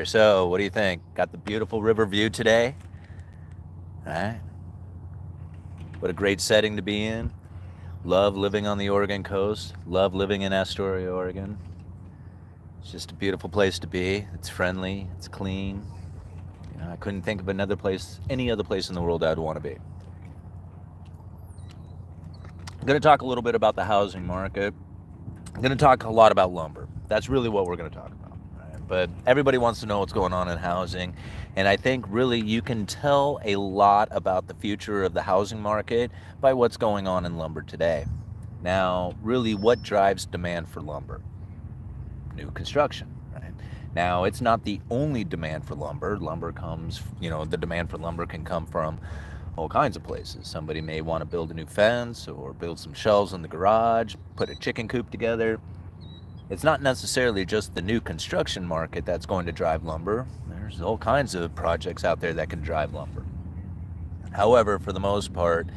there. So, what do you think? Got the beautiful river view today? All right. What a great setting to be in. Love living on the Oregon coast. Love living in Astoria, Oregon. It's just a beautiful place to be. It's friendly. It's clean. I couldn't think of another place, any other place in the world I'd want to be. I'm going to talk a little bit about the housing market. I'm going to talk a lot about lumber. That's really what we're going to talk about. Right? But everybody wants to know what's going on in housing. And I think really you can tell a lot about the future of the housing market by what's going on in lumber today. Now, really, what drives demand for lumber? New construction. Right? Now, it's not the only demand for lumber. Lumber comes, the demand for lumber can come from all kinds of places. Somebody may want to build a new fence or build some shelves in the garage, put a chicken coop together. It's not necessarily just the new construction market that's going to drive lumber. There's all kinds of projects out there that can drive lumber. However, for the most part,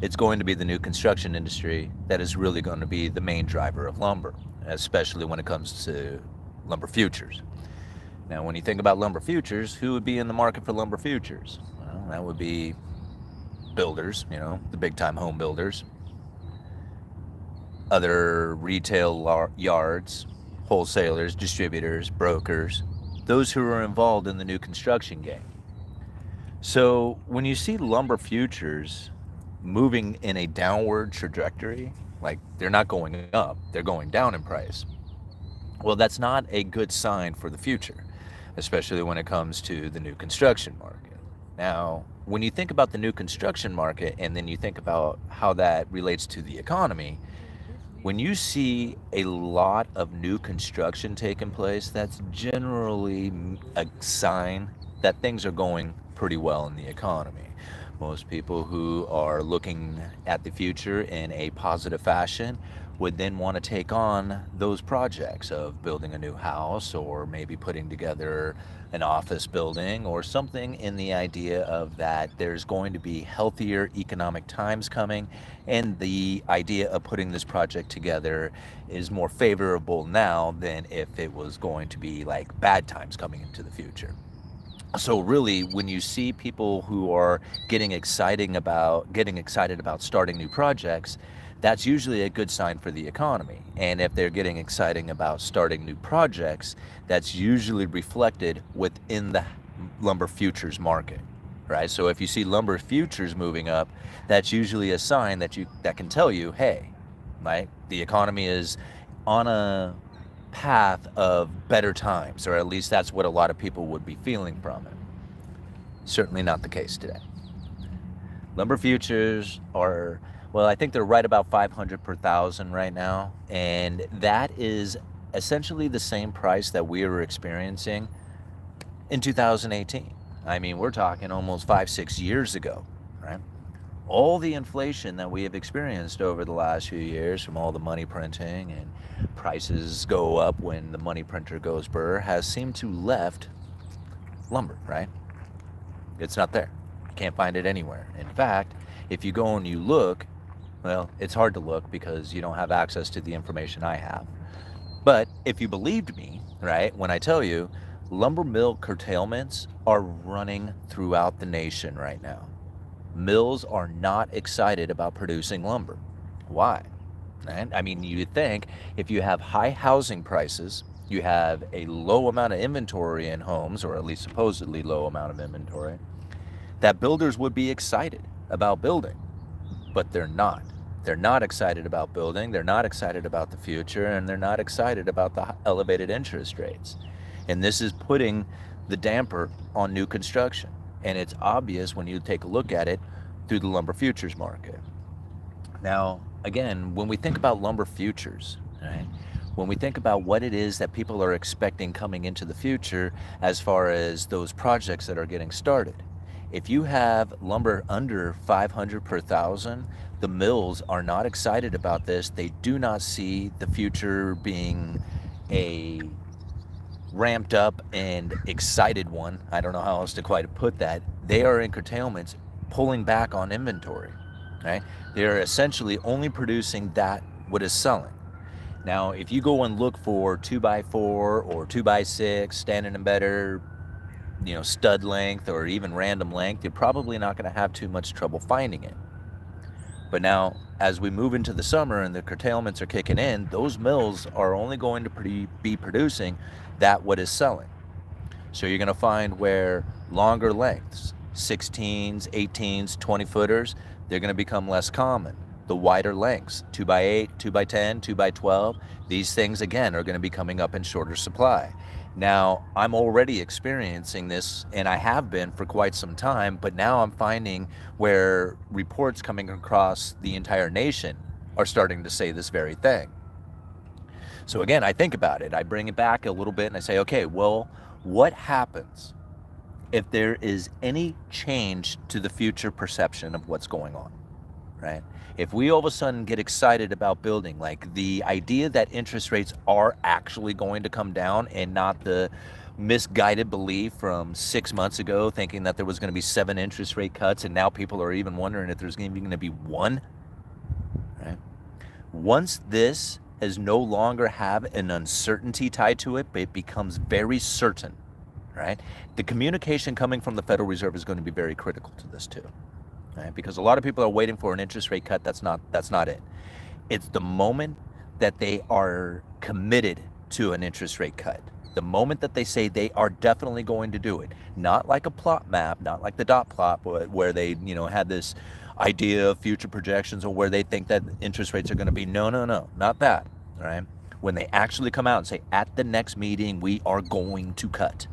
it's going to be the new construction industry that is really going to be the main driver of lumber, especially when it comes to lumber futures. Now, when you think about lumber futures, who would be in the market for lumber futures? Well, that would be builders, the big time home builders, other retail yards, wholesalers, distributors, brokers, those who are involved in the new construction game. So when you see lumber futures moving in a downward trajectory, like they're not going up, they're going down in price, well, that's not a good sign for the future, especially when it comes to the new construction market. Now, when you think about the new construction market and then you think about how that relates to the economy, when you see a lot of new construction taking place, that's generally a sign that things are going pretty well in the economy. Most people who are looking at the future in a positive fashion would then want to take on those projects of building a new house or maybe putting together an office building or something, in the idea of that there's going to be healthier economic times coming, and the idea of putting this project together is more favorable now than if it was going to be like bad times coming into the future. So really, when you see people who are getting excited about starting new projects, that's usually a good sign for the economy. And if they're getting excited about starting new projects, that's usually reflected within the lumber futures market, right? So if you see lumber futures moving up, that's usually a sign that can tell you, hey, right, the economy is on a path of better times, or at least that's what a lot of people would be feeling from it. Certainly not the case today. Lumber futures are, well, I think they're right about 500 per thousand right now, and that is essentially the same price that we were experiencing in 2018. I mean, we're talking almost 5-6 years ago, right? All the inflation that we have experienced over the last few years, from all the money printing and prices go up when the money printer goes burr, has seemed to left lumber, right? It's not there. You can't find it anywhere. In fact, if you go and you look, well, it's hard to look because you don't have access to the information I have. But if you believed me, right, when I tell you lumber mill curtailments are running throughout the nation right now. Mills are not excited about producing lumber. Why? Right? I mean, you'd think if you have high housing prices, you have a low amount of inventory in homes, or at least supposedly low amount of inventory, that builders would be excited about building. But they're not. They're not excited about building, they're not excited about the future, and they're not excited about the elevated interest rates. And this is putting the damper on new construction. And it's obvious when you take a look at it through the lumber futures market. Now, again, when we think about lumber futures, right, when we think about what it is that people are expecting coming into the future as far as those projects that are getting started, if you have lumber under 500 per thousand, the mills are not excited about this. They do not see the future being a ramped up and excited one. I don't know how else to quite put that. They are in curtailments, pulling back on inventory, right? They're essentially only producing that what is selling. Now, if you go and look for 2x4 or 2x6, standard and better, stud length or even random length, you're probably not going to have too much trouble finding it. But now, as we move into the summer and the curtailments are kicking in, those mills are only going to be producing that what is selling. So you're going to find where longer lengths, 16s, 18s, 20 footers, they're going to become less common. The wider lengths, 2x8, 2x10, 2x12, these things again are going to be coming up in shorter supply. Now, I'm already experiencing this, and I have been for quite some time, but now I'm finding where reports coming across the entire nation are starting to say this very thing. So again, I think about it. I bring it back a little bit and I say, okay, well, what happens if there is any change to the future perception of what's going on, right? If we all of a sudden get excited about building, like the idea that interest rates are actually going to come down and not the misguided belief from 6 months ago thinking that there was going to be 7 interest rate cuts, and now people are even wondering if there's going to be 1, right? Once this has no longer have an uncertainty tied to it, but it becomes very certain, right? The communication coming from the Federal Reserve is going to be very critical to this too. Right? Because a lot of people are waiting for an interest rate cut. That's not it. It's the moment that they are committed to an interest rate cut. The moment that they say they are definitely going to do it. Not like a plot map, not like the dot plot where they, had this idea of future projections or where they think that interest rates are going to be. No, not that. All right? When they actually come out and say, at the next meeting, we are going to cut.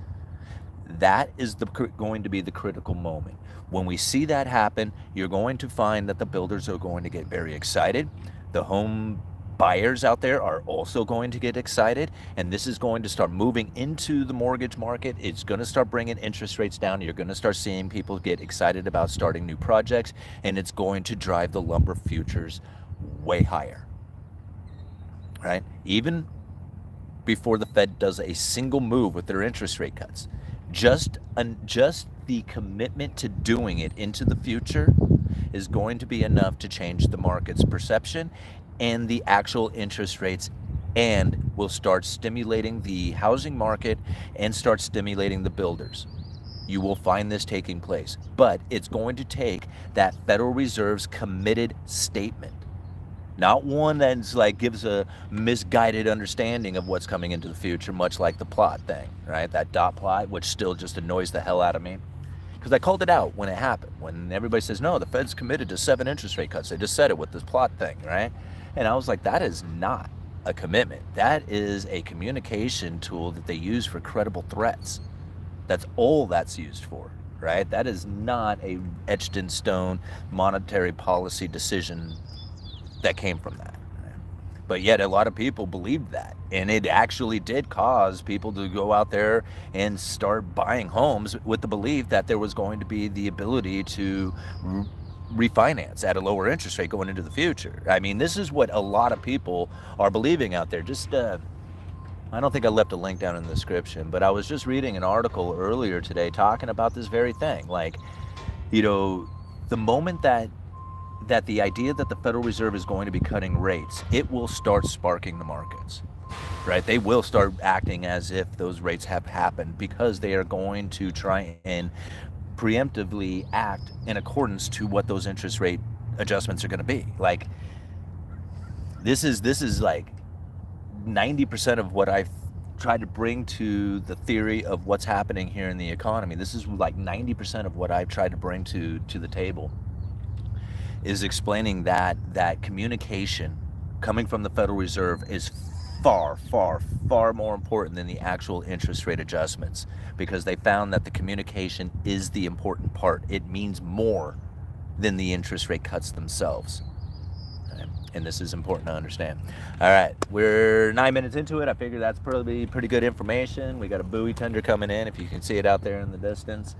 That is going to be the critical moment. When we see that happen, you're going to find that the builders are going to get very excited. The home buyers out there are also going to get excited, and this is going to start moving into the mortgage market. It's going to start bringing interest rates down. You're going to start seeing people get excited about starting new projects, and it's going to drive the lumber futures way higher, right? Even before the Fed does a single move with their interest rate cuts. Just the commitment to doing it into the future is going to be enough to change the market's perception and the actual interest rates, and will start stimulating the housing market and start stimulating the builders. You will find this taking place, but it's going to take that Federal Reserve's committed statement. Not one that's like gives a misguided understanding of what's coming into the future, much like the plot thing, right? That dot plot, which still just annoys the hell out of me. Because I called it out when it happened, when everybody says, no, the Fed's committed to 7 interest rate cuts. They just said it with this plot thing, right? And I was like, that is not a commitment. That is a communication tool that they use for credible threats. That's all that's used for, right? That is not a etched in stone monetary policy decision that came from that. But yet a lot of people believed that, and it actually did cause people to go out there and start buying homes with the belief that there was going to be the ability to refinance at a lower interest rate going into the future. I mean, this is what a lot of people are believing out there. Just I don't think I left a link down in the description, but I was just reading an article earlier today talking about this very thing. Like, the moment that the idea that the Federal Reserve is going to be cutting rates, it will start sparking the markets, right? They will start acting as if those rates have happened, because they are going to try and preemptively act in accordance to what those interest rate adjustments are going to be. Like, this is like 90% of what I've tried to bring to the theory of what's happening here in the economy. This is like 90% of what I've tried to bring to the table, is explaining that communication coming from the Federal Reserve is far, far, far more important than the actual interest rate adjustments, because they found that the communication is the important part. It means more than the interest rate cuts themselves. Okay? And this is important to understand. All right, we're 9 minutes into it. I figure that's probably pretty good information. We got a buoy tender coming in, if you can see it out there in the distance.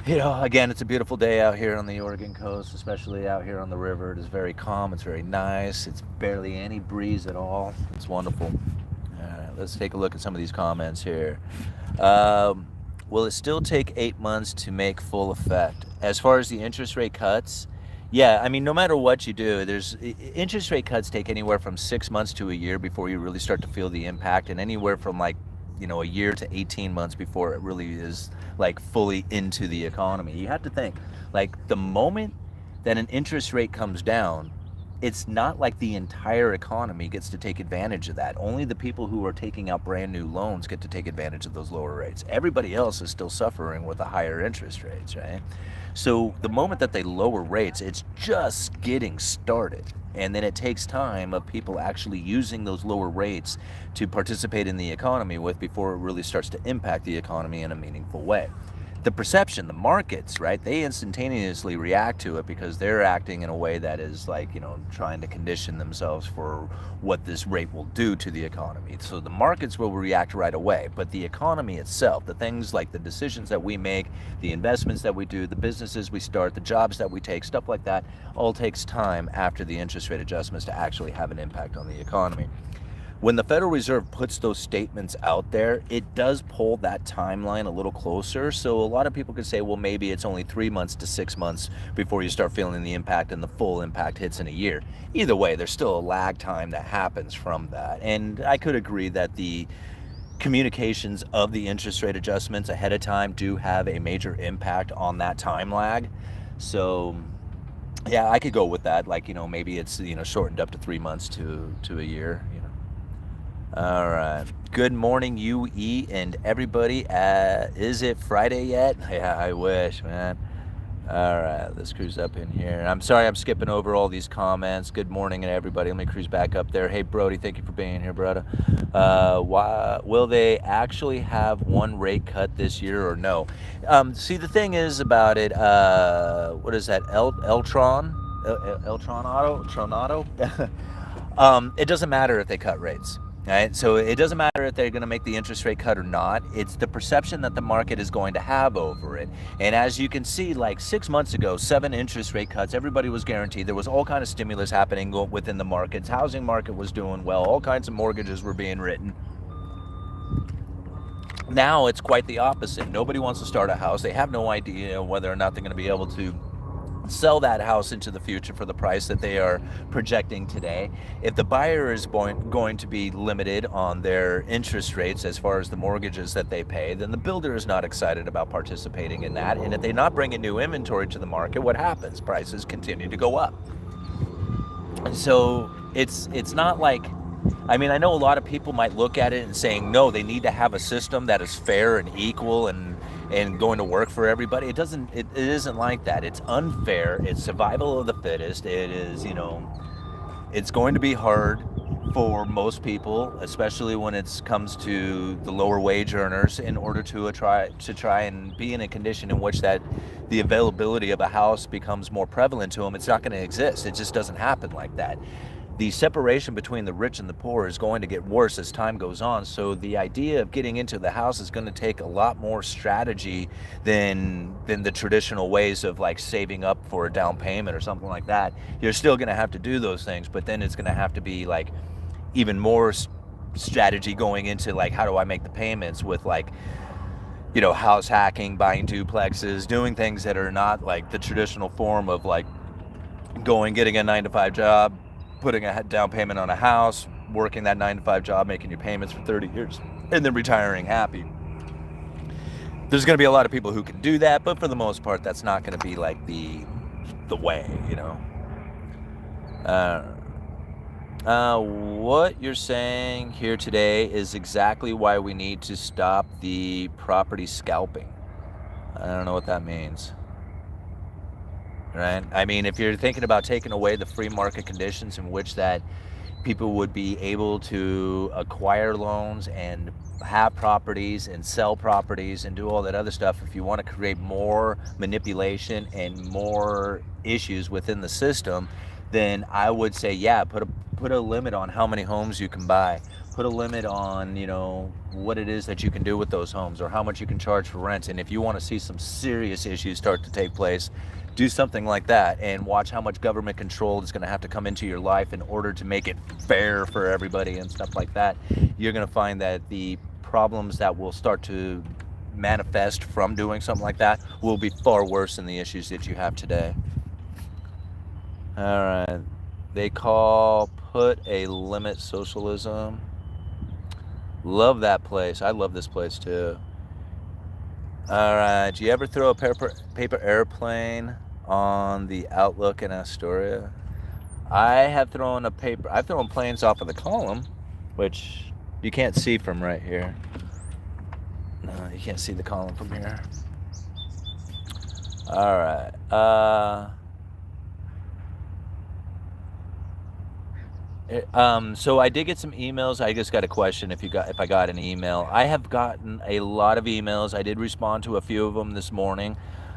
Again, it's a beautiful day out here on the Oregon coast, especially out here on the river. It is very calm. It's very nice. It's barely any breeze at all. It's wonderful. All right, let's take a look at some of these comments here. Will it still take 8 months to make full effect? As far as the interest rate cuts, Yeah, I mean, no matter what you do, interest rate cuts take anywhere from 6 months to a year before you really start to feel the impact, and anywhere from like, a year to 18 months before it really is like fully into the economy. You have to think, like, the moment that an interest rate comes down, it's not like the entire economy gets to take advantage of that. Only the people who are taking out brand new loans get to take advantage of those lower rates. Everybody else is still suffering with the higher interest rates, right? So the moment that they lower rates, it's just getting started. And then it takes time of people actually using those lower rates to participate in the economy with before it really starts to impact the economy in a meaningful way. The perception, the markets, right, they instantaneously react to it because they're acting in a way that is like, trying to condition themselves for what this rate will do to the economy. So the markets will react right away, but the economy itself, the things like the decisions that we make, the investments that we do, the businesses we start, the jobs that we take, stuff like that, all takes time after the interest rate adjustments to actually have an impact on the economy. When the Federal Reserve puts those statements out there, it does pull that timeline a little closer. So a lot of people could say, well, maybe it's only 3 months to 6 months before you start feeling the impact and the full impact hits in a year. Either way, there's still a lag time that happens from that. And I could agree that the communications of the interest rate adjustments ahead of time do have a major impact on that time lag. So yeah, I could go with that. Like, maybe it's, shortened up to 3 months to a year. All right. Good morning, UE and everybody. Is it Friday yet? Yeah, I wish, man. All right, let's cruise up in here. I'm sorry I'm skipping over all these comments. Good morning, and everybody. Let me cruise back up there. Hey, Brody, thank you for being here, brother. Why will they actually have one rate cut this year or no? See, the thing is about it, what is that, Eltron? Tronato? It doesn't matter if they cut rates. Right? So it doesn't matter if they're going to make the interest rate cut or not. It's the perception that the market is going to have over it. And as you can see, like 6 months ago, 7 interest rate cuts, everybody was guaranteed. There was all kind of stimulus happening within the markets. Housing market was doing well. All kinds of mortgages were being written. Now it's quite the opposite. Nobody wants to start a house. They have no idea whether or not they're going to be able to sell that house into the future for the price that they are projecting today. If the buyer is going to be limited on their interest rates as far as the mortgages that they pay, then the builder is not excited about participating in that. And if they not bring a new inventory to the market, what happens? Prices continue to go up. And so it's not like, I mean, I know a lot of people might look at it and saying, no, they need to have a system that is fair and equal and going to work for everybody. It isn't like that. It's unfair. It's survival of the fittest. It is, it's going to be hard for most people, especially when it comes to the lower wage earners, in order to try and be in a condition in which that the availability of a house becomes more prevalent to them. It's not going to exist. It just doesn't happen like that. The separation between the rich and the poor is going to get worse as time goes on. So the idea of getting into the house is going to take a lot more strategy than the traditional ways of like saving up for a down payment or something like that. You're still going to have to do those things, but then it's going to have to be like even more strategy going into like, how do I make the payments with like, house hacking, buying duplexes, doing things that are not like the traditional form of like getting a 9-to-5 job, putting a down payment on a house, working that 9-to-5 job, making your payments for 30 years, and then retiring happy. There's going to be a lot of people who can do that, but for the most part, that's not going to be like the way, What you're saying here today is exactly why we need to stop the property scalping. I don't know what that means. Right? I mean, if you're thinking about taking away the free market conditions in which that people would be able to acquire loans and have properties and sell properties and do all that other stuff, if you want to create more manipulation and more issues within the system, then I would say, yeah, put a limit on how many homes you can buy. Put a limit on, what it is that you can do with those homes or how much you can charge for rent. And if you want to see some serious issues start to take place, do something like that and watch how much government control is going to have to come into your life in order to make it fair for everybody and stuff like that. You're going to find that the problems that will start to manifest from doing something like that will be far worse than the issues that you have today. All right. They call Put a Limit Socialism. Love that place. I love this place too. All right. Do you ever throw a paper airplane on the Outlook in Astoria? I've thrown planes off of the column, which you can't see from right here. No, you can't see the column from here. All right. So I did get some emails. I just got a question if I got an email. I have gotten a lot of emails. I did respond to a few of them this morning.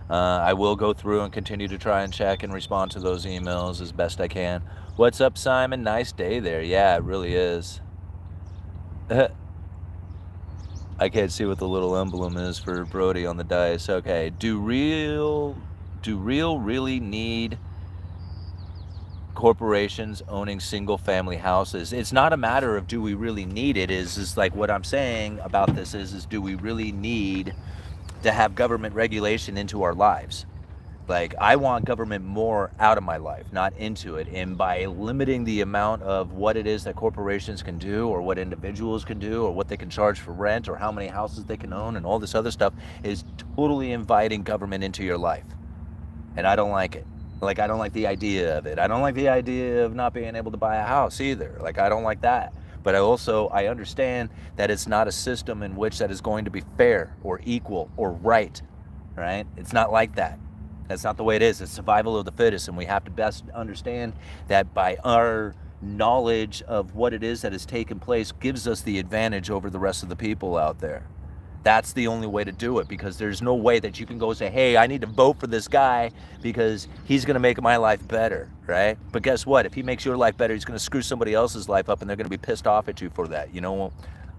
I will go through and continue to try and check and respond to those emails as best I can. What's up, Simon? Nice day there. Yeah, it really is. I can't see what the little emblem is for Brody on the dice. Okay. Do real really need corporations owning single family houses? It's not a matter of do we really need it, is like what I'm saying about this is do we really need to have government regulation into our lives? Like, I want government more out of my life, not into it. And by limiting the amount of what it is that corporations can do, or what individuals can do, or what they can charge for rent, or how many houses they can own, and all this other stuff, is totally inviting government into your life. And I don't like it. Like, I don't like the idea of it. I don't like the idea of not being able to buy a house either. Like, I don't like that. But I understand that it's not a system in which that is going to be fair or equal or right, right? It's not like that. That's not the way it is. It's survival of the fittest, and we have to best understand that by our knowledge of what it is that has taken place gives us the advantage over the rest of the people out there. That's the only way to do it, because there's no way that you can go say, hey, I need to vote for this guy because he's going to make my life better, right? But guess what? If he makes your life better, he's going to screw somebody else's life up, and they're going to be pissed off at you for that.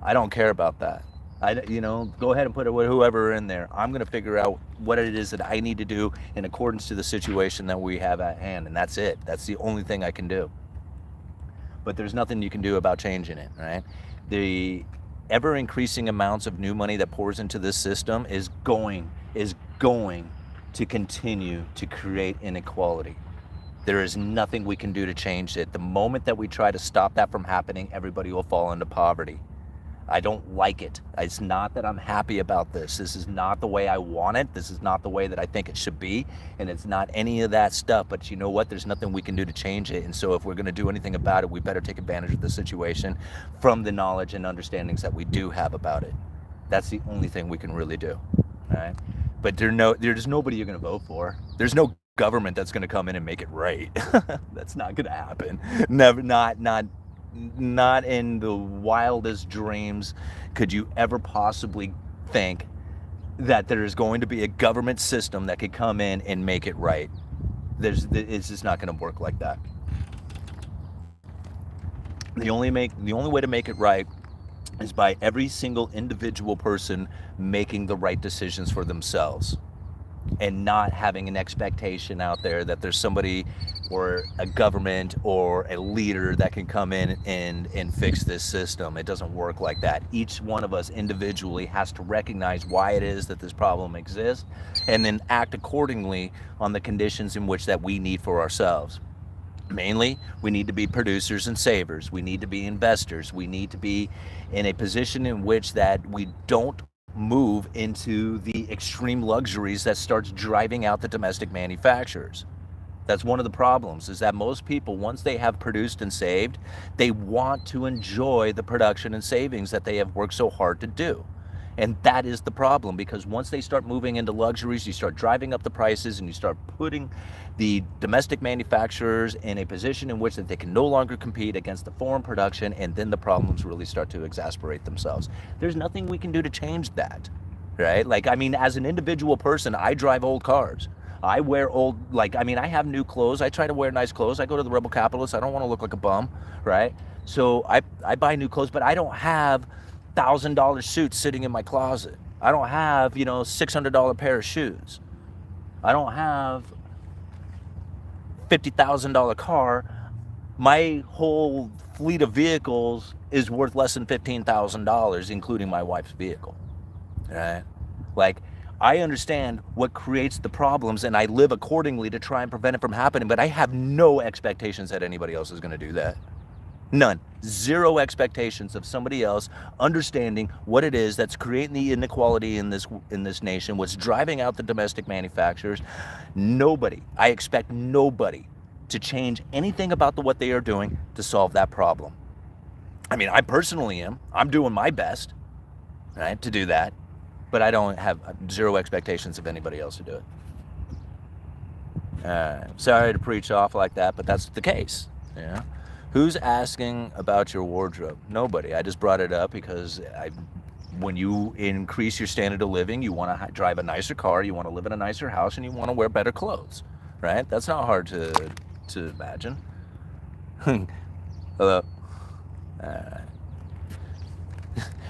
I don't care about that. Go ahead and put whoever in there. I'm going to figure out what it is that I need to do in accordance to the situation that we have at hand, and that's it. That's the only thing I can do. But there's nothing you can do about changing it, right? The ever increasing amounts of new money that pours into this system is going to continue to create inequality. There is nothing we can do to change it. The moment that we try to stop that from happening, everybody will fall into poverty. I don't like it. It's not that I'm happy about this. This is not the way I want it. This is not the way that I think it should be. And it's not any of that stuff. But you know what? There's nothing we can do to change it. And so if we're going to do anything about it, we better take advantage of the situation from the knowledge and understandings that we do have about it. That's the only thing we can really do. All right? But there's nobody you're going to vote for. There's no government that's going to come in and make it right. That's not going to happen. Never, not in the wildest dreams could you ever possibly think that there is going to be a government system that could come in and make it right. It's just not going to work like that. The only way to make it right is by every single individual person making the right decisions for themselves, and not having an expectation out there that there's somebody or a government or a leader that can come in and fix this system. It doesn't work like that. Each one of us individually has to recognize why it is that this problem exists, and then act accordingly on the conditions in which that we need for ourselves. Mainly, we need to be producers and savers. We need to be investors. We need to be in a position in which that we don't move into the extreme luxuries that starts driving out the domestic manufacturers. That's one of the problems, is that most people, once they have produced and saved, they want to enjoy the production and savings that they have worked so hard to do. And that is the problem, because once they start moving into luxuries, you start driving up the prices, and you start putting the domestic manufacturers in a position in which that they can no longer compete against the foreign production, and then the problems really start to exasperate themselves. There's nothing we can do to change that, right? As an individual person, I drive old cars. I wear I have new clothes. I try to wear nice clothes. I go to the Rebel Capitalist. I don't want to look like a bum, right? So I buy new clothes, but I don't have $1,000 suits sitting in my closet. I don't have, $600 pair of shoes. I don't have $50,000 car. My whole fleet of vehicles is worth less than $15,000, including my wife's vehicle. Right? I understand what creates the problems, and I live accordingly to try and prevent it from happening, but I have no expectations that anybody else is going to do that. None. Zero expectations of somebody else understanding what it is that's creating the inequality in this nation, what's driving out the domestic manufacturers. Nobody. I expect nobody to change anything about what they are doing to solve that problem. I mean, I personally am. I'm doing my best, right, to do that, but I don't have zero expectations of anybody else to do it. Sorry to preach off like that, but that's the case. Yeah. Who's asking about your wardrobe? Nobody. I just brought it up because when you increase your standard of living, you want to drive a nicer car, you want to live in a nicer house, and you want to wear better clothes, right? That's not hard to imagine. Hello.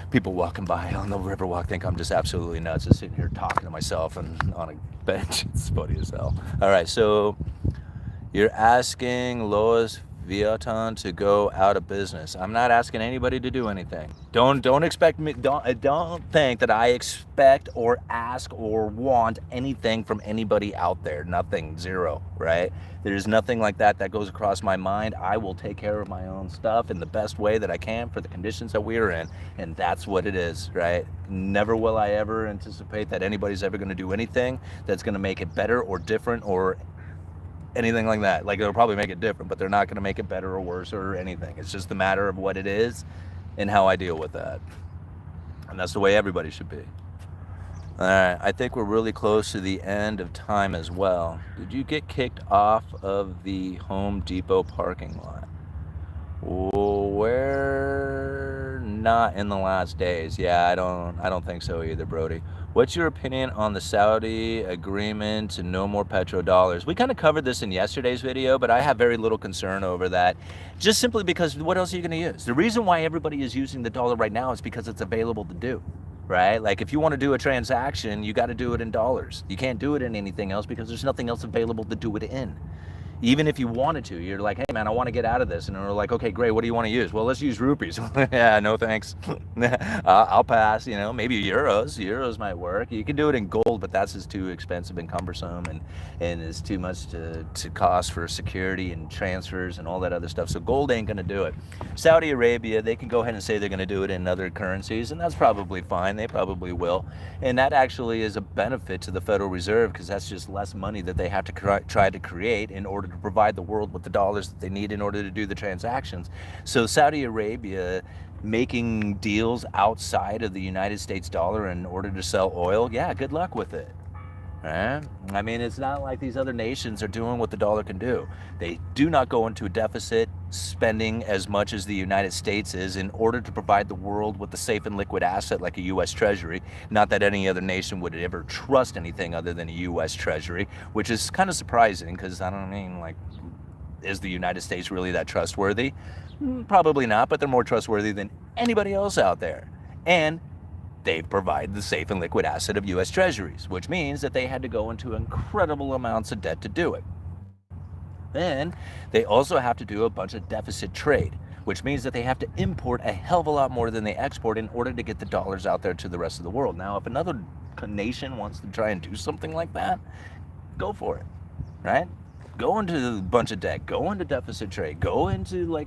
People walking by on the Riverwalk think I'm just absolutely nuts, just sitting here talking to myself and on a bench. It's funny as hell. All right, so you're asking Lois Vuitton to go out of business. I'm not asking anybody to do anything. Don't expect me. Don't think that I expect or ask or want anything from anybody out there. Nothing. Zero. Right? There's nothing like that goes across my mind. I will take care of my own stuff in the best way that I can for the conditions that we are in, and that's what it is. Right? Never will I ever anticipate that anybody's ever going to do anything that's going to make it better or different or anything like that. Like, it'll probably make it different, but they're not going to make it better or worse or anything. It's just a matter of what it is and how I deal with that. And that's the way everybody should be. All right, I think we're really close to the end of time as well. Did you get kicked off of the Home Depot parking lot? We're not in the last days. Yeah, I don't think so either, Brody. What's your opinion on the Saudi agreement to no more petrodollars? We kind of covered this in yesterday's video, but I have very little concern over that, just simply because what else are you going to use? The reason why everybody is using the dollar right now is because it's available to do, right? Like, if you want to do a transaction, you got to do it in dollars. You can't do it in anything else because there's nothing else available to do it in. Even if you wanted to, you're like, hey man, I want to get out of this. And they're like, okay, great. What do you want to use? Well, let's use rupees. Yeah, no thanks. I'll pass, maybe euros. Euros might work. You can do it in gold, but that's just too expensive and cumbersome and is too much to cost for security and transfers and all that other stuff. So gold ain't going to do it. Saudi Arabia, they can go ahead and say they're going to do it in other currencies, and that's probably fine. They probably will. And that actually is a benefit to the Federal Reserve because that's just less money that they have to try to create in order to provide the world with the dollars that they need in order to do the transactions. So Saudi Arabia making deals outside of the United States dollar in order to sell oil, yeah, good luck with it. Right? I mean, it's not like these other nations are doing what the dollar can do. They do not go into a deficit spending as much as the United States is in order to provide the world with a safe and liquid asset like a U.S. Treasury. Not that any other nation would ever trust anything other than a U.S. Treasury, which is kind of surprising because, is the United States really that trustworthy? Probably not, but they're more trustworthy than anybody else out there. And they provide the safe and liquid asset of U.S. Treasuries, which means that they had to go into incredible amounts of debt to do it. Then they also have to do a bunch of deficit trade, which means that they have to import a hell of a lot more than they export in order to get the dollars out there to the rest of the world. Now, if another nation wants to try and do something like that, go for it, right? Go into a bunch of debt, go into deficit trade, go into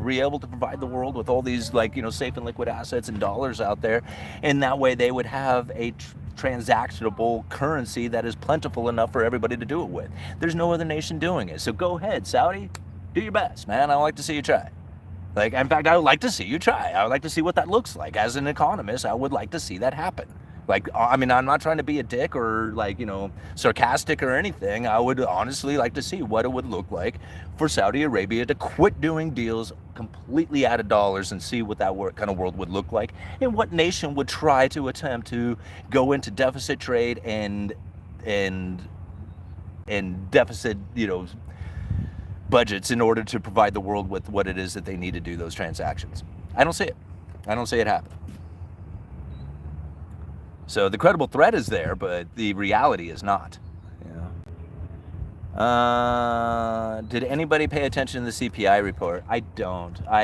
be able to provide the world with all these safe and liquid assets and dollars out there. And that way they would have a transactionable currency that is plentiful enough for everybody to do it with. There's no other nation doing it. So go ahead, Saudi, do your best, man. I'd like to see you try. In fact, I would like to see you try. I would like to see what that looks like. As an economist, I would like to see that happen. I'm not trying to be a dick or sarcastic or anything. I would honestly like to see what it would look like for Saudi Arabia to quit doing deals completely out of dollars and see what that kind of world would look like, and what nation would try to attempt to go into deficit trade and deficit, budgets in order to provide the world with what it is that they need to do those transactions. I don't see it. I don't see it happen. So the credible threat is there, but the reality is not. Did anybody pay attention to the CPI report? I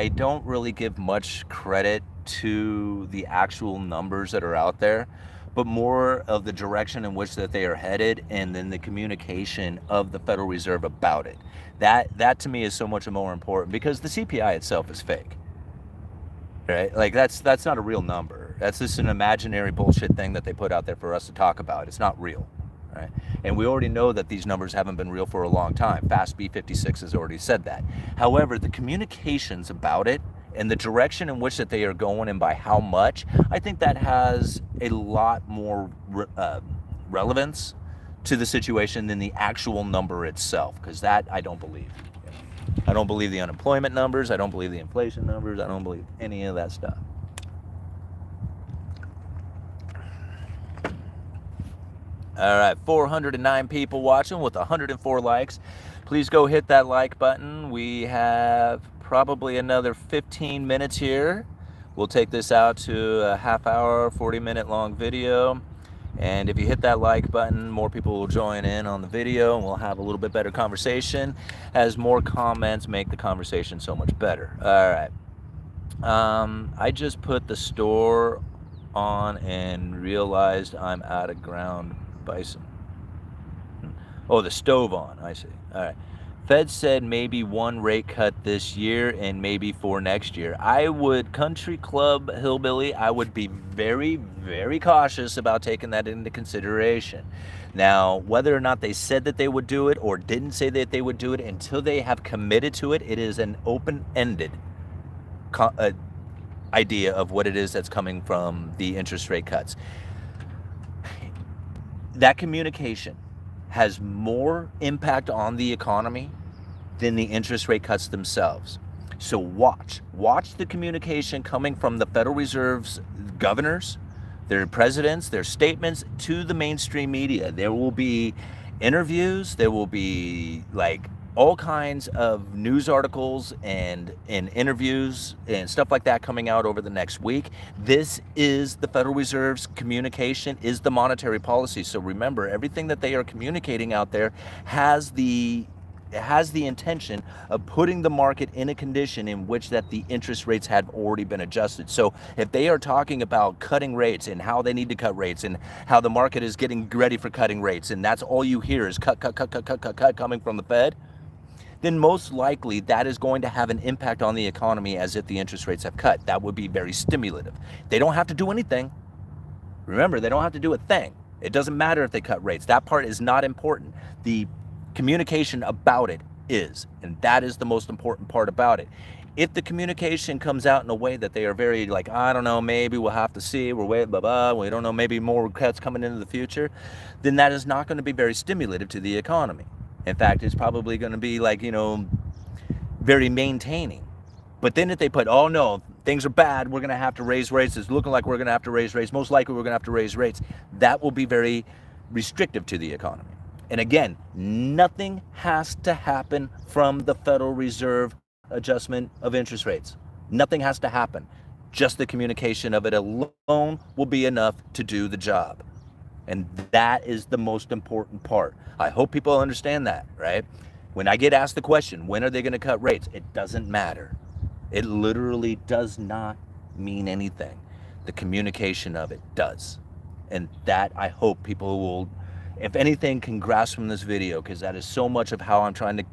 don't really give much credit to the actual numbers that are out there, but more of the direction in which that they are headed, and then the communication of the Federal Reserve about it. That to me is so much more important, because the CPI itself is fake, right? Like that's not a real number. That's just an imaginary bullshit thing that they put out there for us to talk about. It's not real, right? And we already know that these numbers haven't been real for a long time. Fast B56 has already said that. However, the communications about it and the direction in which that they are going and by how much, I think that has a lot more relevance to the situation than the actual number itself, because that I don't believe. I don't believe the unemployment numbers. I don't believe the inflation numbers. I don't believe any of that stuff. All right, 409 people watching with 104 likes. Please go hit that like button. We have probably another 15 minutes here. We'll take this out to a half hour, 40-minute long video. And if you hit that like button, more people will join in on the video, and we'll have a little bit better conversation, as more comments make the conversation so much better. All right. I just put the store on and realized I'm out of ground bison. Oh, the stove on. I see. All right. Fed said maybe one rate cut this year and maybe 4 next year. I would, country club hillbilly, I would be very, very cautious about taking that into consideration. Now, whether or not they said that they would do it or didn't say that they would do it, until they have committed to it, it is an open-ended idea of what it is that's coming from the interest rate cuts. That communication has more impact on the economy than the interest rate cuts themselves. So watch the communication coming from the Federal Reserve's governors, their presidents, their statements to the mainstream media. There will be interviews, there will be like all kinds of news articles and interviews and stuff like that coming out over the next week. This is the Federal Reserve's communication, is the monetary policy. So remember, everything that they are communicating out there has the intention of putting the market in a condition in which that the interest rates have already been adjusted. So if they are talking about cutting rates and how they need to cut rates and how the market is getting ready for cutting rates, and that's all you hear is cut coming from the Fed, then most likely that is going to have an impact on the economy as if the interest rates have cut. That would be very stimulative. They don't have to do anything. Remember, they don't have to do a thing. It doesn't matter if they cut rates. That part is not important. The communication about it is, and that is the most important part about it. If the communication comes out in a way that they are very like, I don't know, maybe we'll have to see, we're waiting, we don't know, maybe more cuts coming into the future, then that is not going to be very stimulative to the economy. In fact, it's probably going to be like, very maintaining. But then if they put, oh no, things are bad, we're going to have to raise rates, it's looking like we're going to have to raise rates, most likely we're going to have to raise rates, that will be very restrictive to the economy. And again, nothing has to happen from the Federal Reserve adjustment of interest rates. Nothing has to happen. Just the communication of it alone will be enough to do the job. And that is the most important part. I hope people understand that, right? When I get asked the question, when are they going to cut rates? It doesn't matter. It literally does not mean anything. The communication of it does. And that I hope people will, if anything, can grasp from this video, because that is so much of how I'm trying to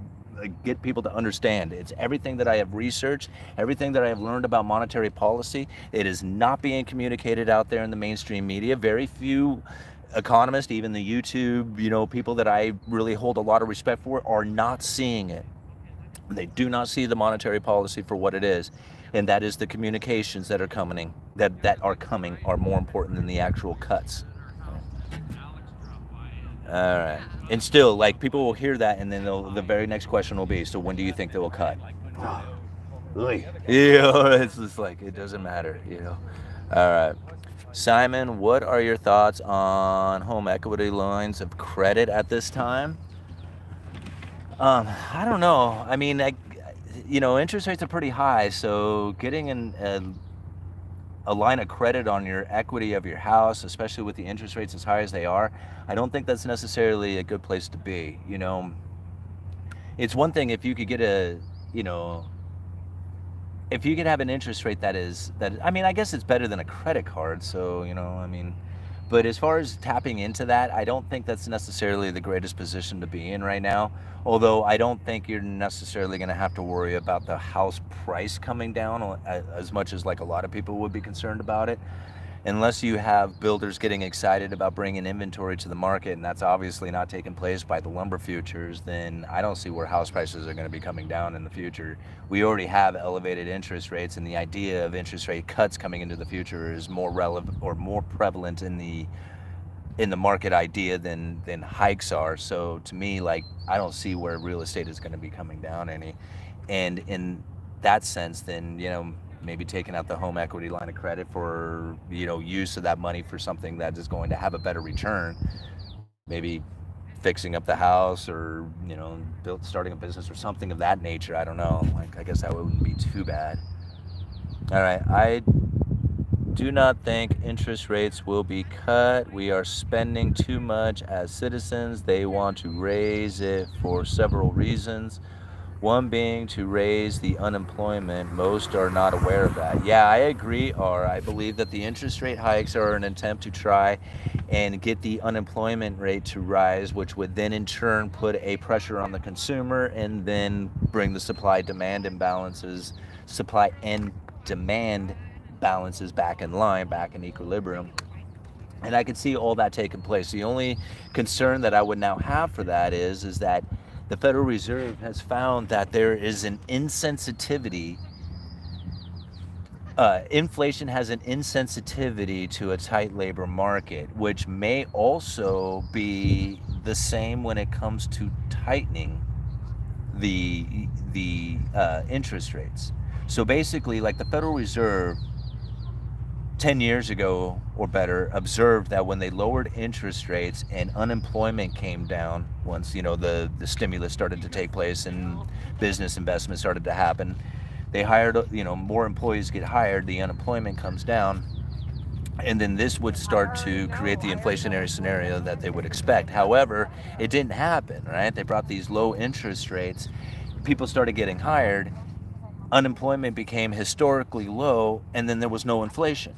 get people to understand. It's everything that I have researched, everything that I have learned about monetary policy. It is not being communicated out there in the mainstream media. Very few economists, even the YouTube, people that I really hold a lot of respect for, are not seeing it. They do not see the monetary policy for what it is, and that is the communications that are coming, that are more important than the actual cuts. All right, and still, like, people will hear that, and then the very next question will be, so when do you think they will cut? It's just like, it doesn't matter, All right. Simon, what are your thoughts on home equity lines of credit at this time? I don't know. I mean, interest rates are pretty high, so getting a line of credit on your equity of your house, especially with the interest rates as high as they are, I don't think that's necessarily a good place to be. It's one thing if you could get if you could have an interest rate that I guess it's better than a credit card. So, But as far as tapping into that, I don't think that's necessarily the greatest position to be in right now. Although I don't think you're necessarily going to have to worry about the house price coming down as much as like a lot of people would be concerned about it. Unless you have builders getting excited about bringing inventory to the market, and that's obviously not taking place by the lumber futures, then I don't see where house prices are going to be coming down in the future. We already have elevated interest rates, and the idea of interest rate cuts coming into the future is more relevant or more prevalent in the market idea than hikes are. So to me, like, I don't see where real estate is going to be coming down any. And in that sense, then, maybe taking out the home equity line of credit for, use of that money for something that is going to have a better return, maybe fixing up the house or, starting a business or something of that nature. I don't know. Like, I guess that wouldn't be too bad. All right. I do not think interest rates will be cut. We are spending too much as citizens. They want to raise it for several reasons. One being to raise the unemployment. Most are not aware of that. Yeah, I agree, or I believe that the interest rate hikes are an attempt to try and get the unemployment rate to rise, which would then in turn put a pressure on the consumer and then bring the supply and demand balances back in line, back in equilibrium. And I could see all that taking place. The only concern that I would now have for that is that the Federal Reserve has found that there is an insensitivity. Inflation has an insensitivity to a tight labor market, which may also be the same when it comes to tightening the interest rates. So basically, like the Federal Reserve 10 years ago or better observed that when they lowered interest rates and unemployment came down, once the stimulus started to take place and business investment started to happen, they hired, more employees get hired, the unemployment comes down, and then this would start to create the inflationary scenario that they would expect. However, it didn't happen, right? They brought these low interest rates, people started getting hired, unemployment became historically low, and then there was no inflation.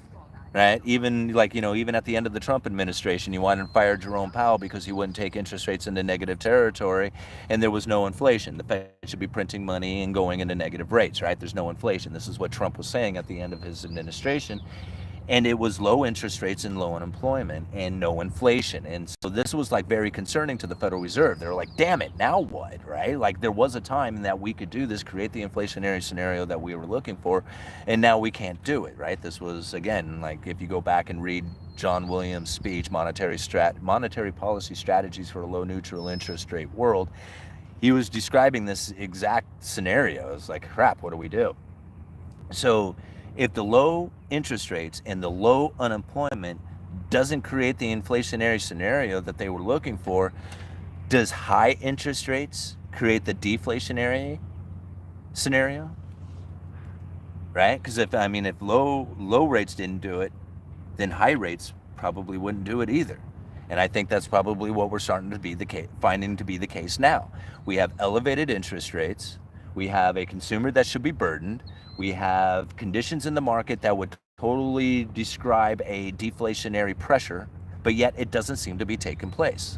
Right? Even at the end of the Trump administration, you wanted to fire Jerome Powell because he wouldn't take interest rates into negative territory, and there was no inflation. The Fed should be printing money and going into negative rates, right? There's no inflation. This is what Trump was saying at the end of his administration. And it was low interest rates and low unemployment and no inflation. And so this was like very concerning to the Federal Reserve. They were like, damn it, now what, right? Like there was a time that we could do this, create the inflationary scenario that we were looking for, and now we can't do it, right? This was, again, like if you go back and read John Williams' speech, Monetary Policy Strategies for a Low Neutral Interest Rate World, he was describing this exact scenario. It's like, crap, what do we do? So if the low interest rates and the low unemployment doesn't create the inflationary scenario that they were looking for, does high interest rates create the deflationary scenario? Right? Because if low rates didn't do it, then high rates probably wouldn't do it either. And I think that's probably what we're starting to be finding to be the case now. We have elevated interest rates. We have a consumer that should be burdened. We have conditions in the market that would totally describe a deflationary pressure, but yet it doesn't seem to be taking place.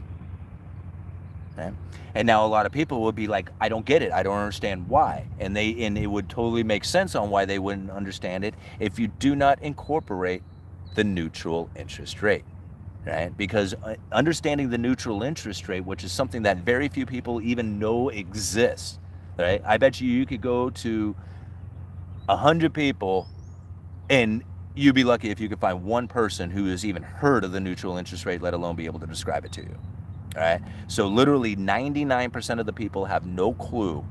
Okay? And now a lot of people will be like, I don't get it. I don't understand why. And it would totally make sense on why they wouldn't understand it if you do not incorporate the neutral interest rate. Right? Because understanding the neutral interest rate, which is something that very few people even know exists, right? I bet you could go to 100 people and you'd be lucky if you could find one person who has even heard of the neutral interest rate, let alone be able to describe it to you. All right? So literally 99% of the people have no clue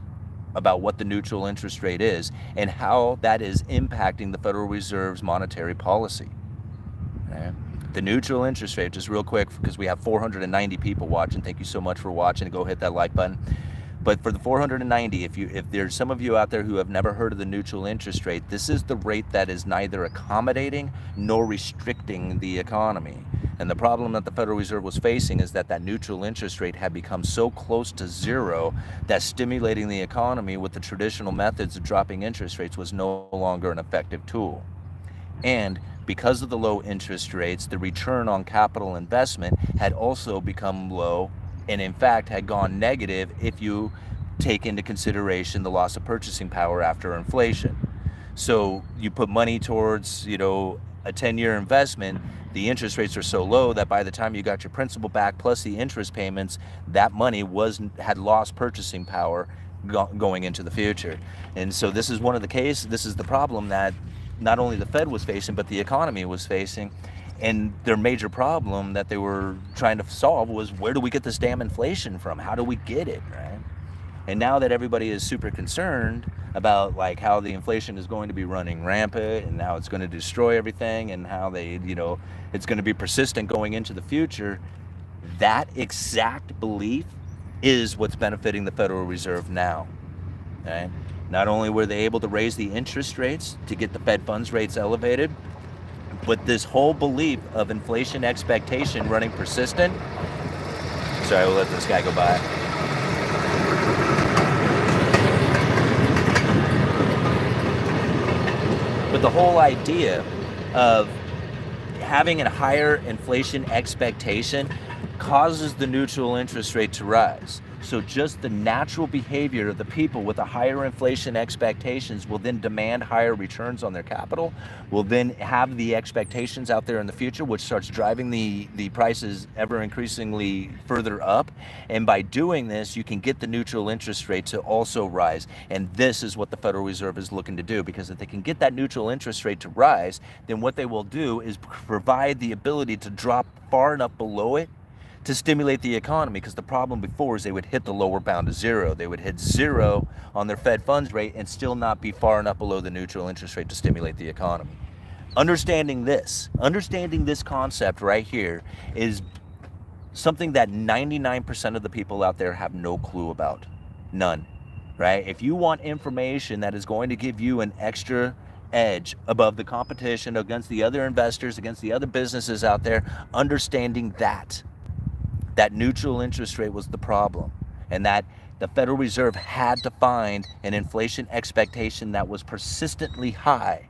about what the neutral interest rate is and how that is impacting the Federal Reserve's monetary policy. Okay? The neutral interest rate, just real quick, because we have 490 people watching. Thank you so much for watching. Go hit that like button. But for the 490, if there's some of you out there who have never heard of the neutral interest rate, this is the rate that is neither accommodating nor restricting the economy. And the problem that the Federal Reserve was facing is that neutral interest rate had become so close to zero that stimulating the economy with the traditional methods of dropping interest rates was no longer an effective tool. And because of the low interest rates, the return on capital investment had also become low, and in fact had gone negative if you take into consideration the loss of purchasing power after inflation. So you put money towards, a 10-year investment, the interest rates are so low that by the time you got your principal back plus the interest payments, that money had lost purchasing power going into the future. And so this is the problem that not only the Fed was facing, but the economy was facing. And their major problem that they were trying to solve was, where do we get this damn inflation from? How do we get it, right? And now that everybody is super concerned about like how the inflation is going to be running rampant and how it's going to destroy everything and how it's going to be persistent going into the future, that exact belief is what's benefiting the Federal Reserve now. Okay? Not only were they able to raise the interest rates to get the Fed funds rates elevated, but this whole belief of inflation expectation running persistent. Sorry, we'll let this guy go by. But the whole idea of having a higher inflation expectation causes the neutral interest rate to rise. So just the natural behavior of the people with the higher inflation expectations will then demand higher returns on their capital, will then have the expectations out there in the future, which starts driving the prices ever increasingly further up. And by doing this, you can get the neutral interest rate to also rise. And this is what the Federal Reserve is looking to do, because if they can get that neutral interest rate to rise, then what they will do is provide the ability to drop far enough below it to stimulate the economy. Because the problem before is they would hit the lower bound of zero. They would hit zero on their Fed funds rate and still not be far enough below the neutral interest rate to stimulate the economy. Understanding this concept right here is something that 99% of the people out there have no clue about. None, right? If you want information that is going to give you an extra edge above the competition, against the other investors, against the other businesses out there, understanding that neutral interest rate was the problem, and that the Federal Reserve had to find an inflation expectation that was persistently high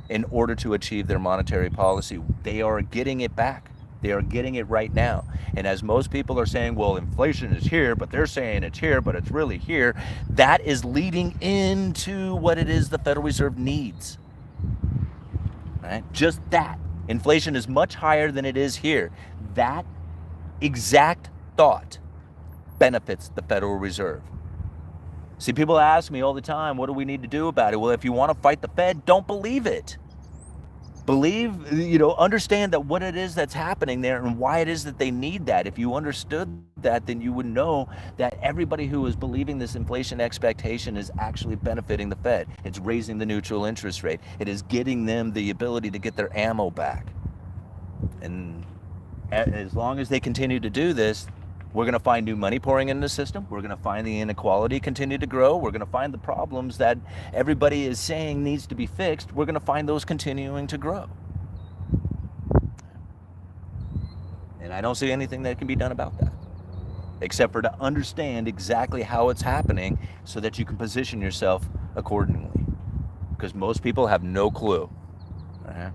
in order to achieve their monetary policy. They are getting it back. They are getting it right now. And as most people are saying, well, inflation is here, but they're saying it's here, but it's really here, that is leading into what it is the Federal Reserve needs. Right? Just that. Inflation is much higher than it is here. That exact thought benefits the Federal Reserve. See, people ask me all the time, what do we need to do about it? Well, if you want to fight the Fed, don't believe it. Understand that what it is that's happening there and why it is that they need that. If you understood that, then you would know that everybody who is believing this inflation expectation is actually benefiting the Fed. It's raising the neutral interest rate. It is getting them the ability to get their ammo back. And as long as they continue to do this, we're going to find new money pouring into the system. We're going to find the inequality continue to grow. We're going to find the problems that everybody is saying needs to be fixed. We're going to find those continuing to grow. And I don't see anything that can be done about that, except for to understand exactly how it's happening so that you can position yourself accordingly. Because most people have no clue. Uh-huh.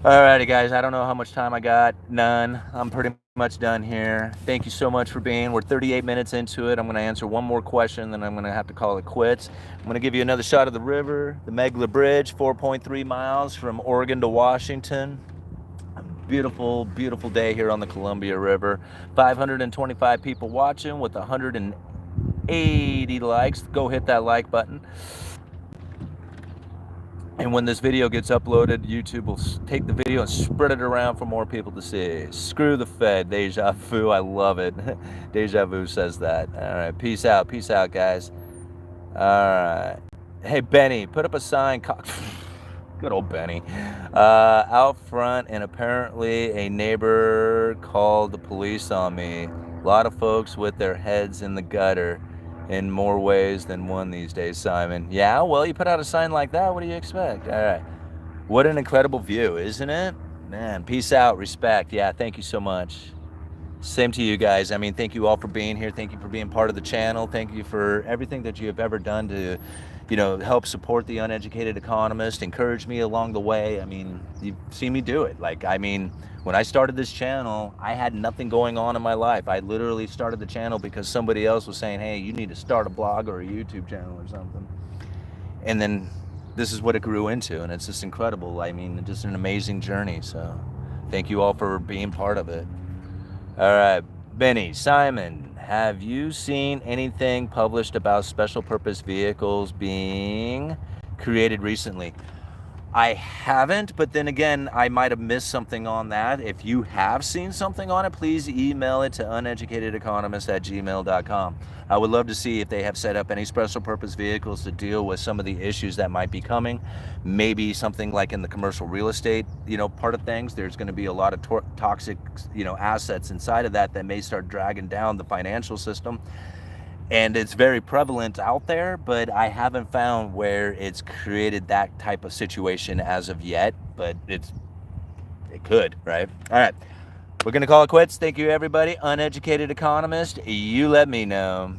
Alrighty, guys, I don't know how much time I got. None. I'm pretty much done here. Thank you so much for being. We're 38 minutes into it. I'm going to answer one more question, then I'm going to have to call it quits. I'm going to give you another shot of the river, the Megla Bridge, 4.3 miles from Oregon to Washington. A beautiful, beautiful day here on the Columbia River. 525 people watching with 180 likes. Go hit that like button. And when this video gets uploaded, YouTube will take the video and spread it around for more people to see. Screw the Fed, deja vu. I love it. Deja vu says that. All right, peace out, guys. All right. Hey, Benny, put up a sign. Good old Benny. Out front, and apparently a neighbor called the police on me. A lot of folks with their heads in the gutter. In more ways than one these days, Simon. Yeah, well, you put out a sign like that, what do you expect? All right. What an incredible view, isn't it? Man, peace out, respect. Yeah, thank you so much. Same to you guys. I mean, thank you all for being here. Thank you for being part of the channel. Thank you for everything that you have ever done to, help support the Uneducated Economist, encourage me along the way. I mean, you've seen me do it. Like, I mean, when I started this channel, I had nothing going on in my life. I literally started the channel because somebody else was saying, hey, you need to start a blog or a YouTube channel or something. And then this is what it grew into, and it's just incredible. I mean, just an amazing journey. So thank you all for being part of it. All right, Benny, Simon, have you seen anything published about special purpose vehicles being created recently? I haven't, but then again, I might have missed something on that. If you have seen something on it, please email it to uneducatedeconomist@gmail.com. I would love to see if they have set up any special purpose vehicles to deal with some of the issues that might be coming. Maybe something like in the commercial real estate, part of things. There's going to be a lot of toxic, assets inside of that may start dragging down the financial system. And it's very prevalent out there, but I haven't found where it's created that type of situation as of yet, but it could, right? All right, we're gonna call it quits. Thank you, everybody. Uneducated Economist, you let me know.